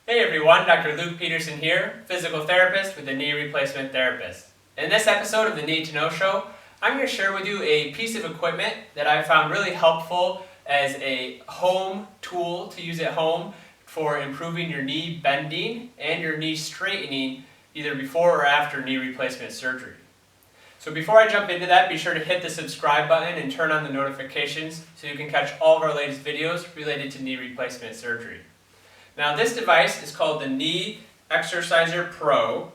Hey everyone, Dr. Luke Peterson here, physical therapist with the Knee Replacement Therapist. In this episode of the Need to Know Show, I'm going to share with you a piece of equipment that I found really helpful as a home tool to use at home for improving your knee bending and your knee straightening either before or after knee replacement surgery. So before I jump into that, be sure to hit the subscribe button and turn on the notifications so you can catch all of our latest videos related to knee replacement surgery. Now this device is called the Knee Exerciser Pro,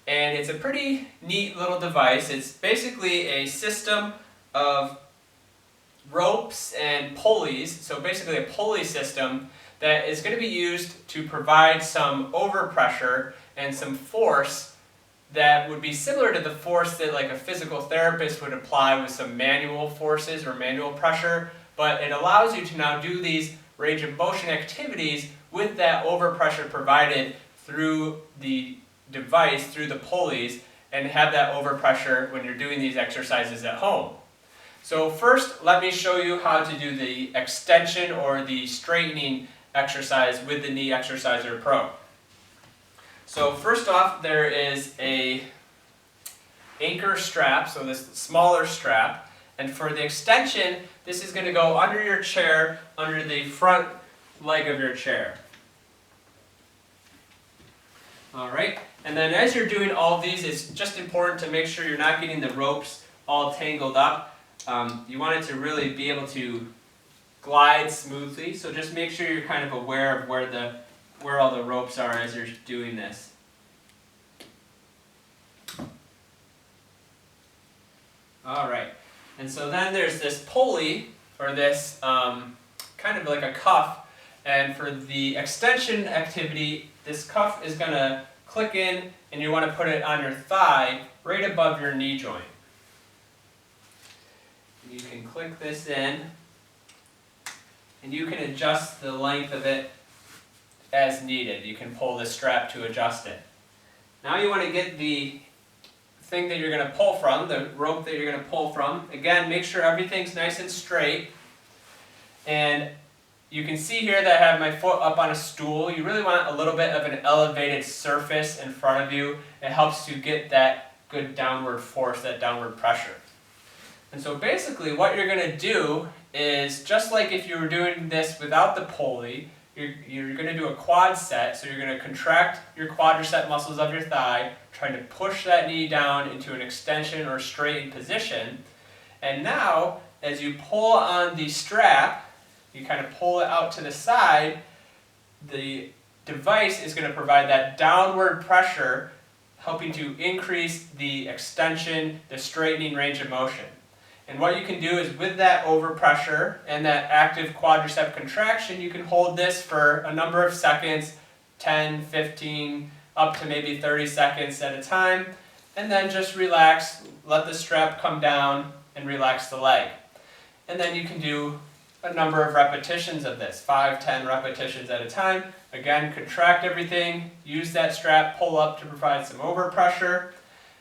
and it's a pretty neat little device. It's basically a system of ropes and pulleys, so basically a pulley system that is going to be used to provide some overpressure and some force that would be similar to the force that like a physical therapist would apply with some manual forces or manual pressure, but it allows you to now do these range of motion activities with that overpressure provided through the device, through the pulleys, and have that overpressure when you're doing these exercises at home. So first, let me show you how to do the extension or the straightening exercise with the Knee Exerciser Pro. So first off, there is a anchor strap, so this smaller strap, and for the extension, this is going to go under your chair, under the front leg of your chair. Alright, and then as you're doing all of these, it's just important to make sure you're not getting the ropes all tangled up. You want it to really be able to glide smoothly, so just make sure you're kind of aware of where all the ropes are as you're doing this. Alright, and so then there's this pulley, or this kind of like a cuff, and for the extension activity, this cuff is going to click in and you want to put it on your thigh right above your knee joint. You can click this in and you can adjust the length of it as needed. You can pull the strap to adjust it. Now you want to get the thing that you're going to pull from, the rope that you're going to pull from. Again, make sure everything's nice and straight. And you can see here that I have my foot up on a stool. You really want a little bit of an elevated surface in front of you. It helps to get that good downward force, that downward pressure. And so basically what you're going to do is, just like if you were doing this without the pulley, you're going to do a quad set. So you're going to contract your quadricep muscles of your thigh, trying to push that knee down into an extension or straightened position. And now, as you pull on the strap, you kind of pull it out to the side, the device is going to provide that downward pressure, helping to increase the extension, the straightening range of motion. And what you can do is, with that overpressure and that active quadricep contraction, you can hold this for a number of seconds, 10, 15, up to maybe 30 seconds at a time, and then just relax, let the strap come down, and relax the leg. And then you can do a number of repetitions of this, 5, 10 repetitions at a time. Again, contract everything, use that strap, pull up to provide some overpressure,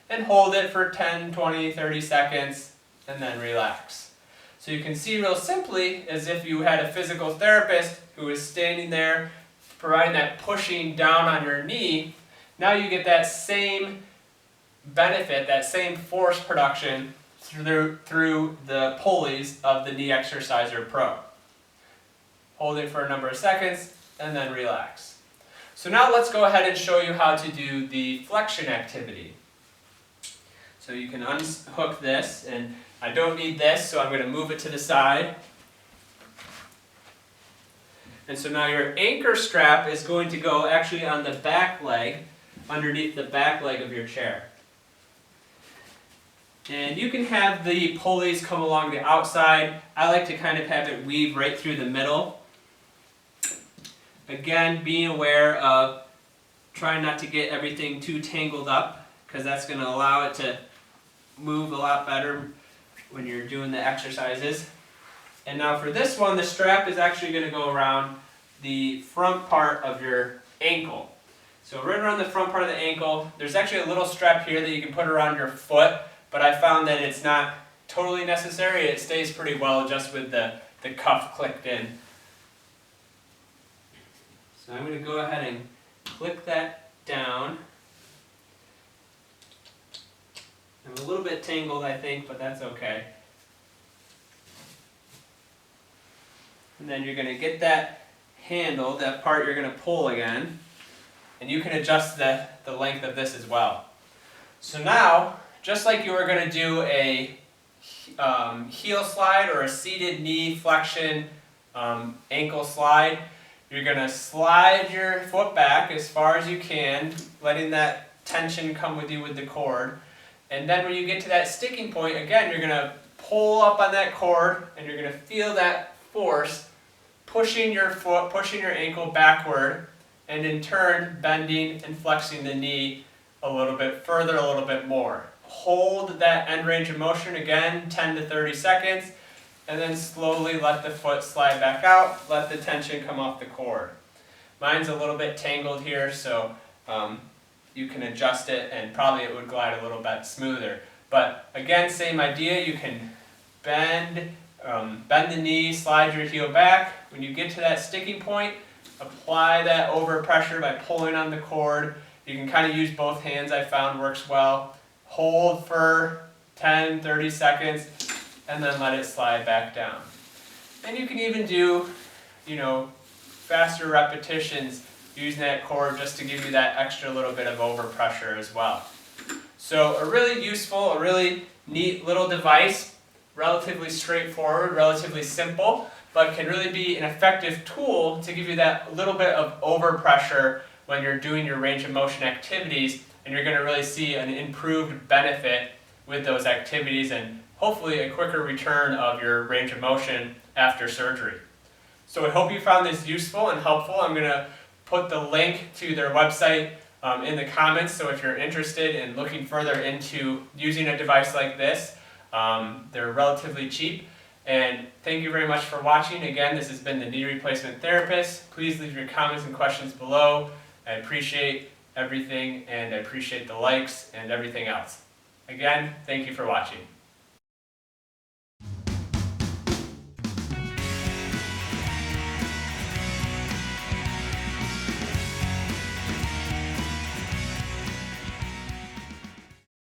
and hold it for 10, 20, 30 seconds, and then relax. So you can see real simply as if you had a physical therapist who is standing there providing that pushing down on your knee. Now you get that same benefit, that same force production through the pulleys of the Knee Exerciser Pro. Hold it for a number of seconds and then relax. So now let's go ahead and show you how to do the flexion activity. So you can unhook this, and I don't need this, so I'm going to move it to the side. And so now your anchor strap is going to go actually on the back leg, underneath the back leg of your chair. And you can have the pulleys come along the outside. I like to kind of have it weave right through the middle. Again, being aware of trying not to get everything too tangled up, because that's going to allow it to move a lot better when you're doing the exercises. And now for this one, the strap is actually going to go around the front part of your ankle. So right around the front part of the ankle, there's actually a little strap here that you can put around your foot, but I found that it's not totally necessary. It stays pretty well just with the cuff clicked in. So I'm going to go ahead and click that down. I'm a little bit tangled, I think, but that's okay. And then you're going to get that handle, that part you're going to pull again, and you can adjust the length of this as well. So now, just like you were going to do a heel slide or a seated knee flexion ankle slide, you're going to slide your foot back as far as you can, letting that tension come with you with the cord. And then when you get to that sticking point, again, you're going to pull up on that cord and you're going to feel that force pushing your foot, pushing your ankle backward, and in turn bending and flexing the knee a little bit further, a little bit more. Hold that end range of motion again, 10 to 30 seconds, and then slowly let the foot slide back out, let the tension come off the cord. Mine's a little bit tangled here, so you can adjust it and probably it would glide a little bit smoother. But again, same idea, you can bend the knee, slide your heel back. When you get to that sticking point, apply that overpressure by pulling on the cord. You can kind of use both hands, I found works well. Hold for 10, 30 seconds, and then let it slide back down. And you can even do, faster repetitions using that cord just to give you that extra little bit of overpressure as well. So a really useful, a really neat little device, relatively straightforward, relatively simple, but can really be an effective tool to give you that little bit of overpressure when you're doing your range of motion activities, and you're going to really see an improved benefit with those activities and hopefully a quicker return of your range of motion after surgery. So I hope you found this useful and helpful. I'm going to put the link to their website in the comments, so if you're interested in looking further into using a device like this, they're relatively cheap. And thank you very much for watching. Again, this has been the Knee Replacement Therapist. Please leave your comments and questions below. I appreciate everything, and I appreciate the likes and everything else. Again, thank you for watching.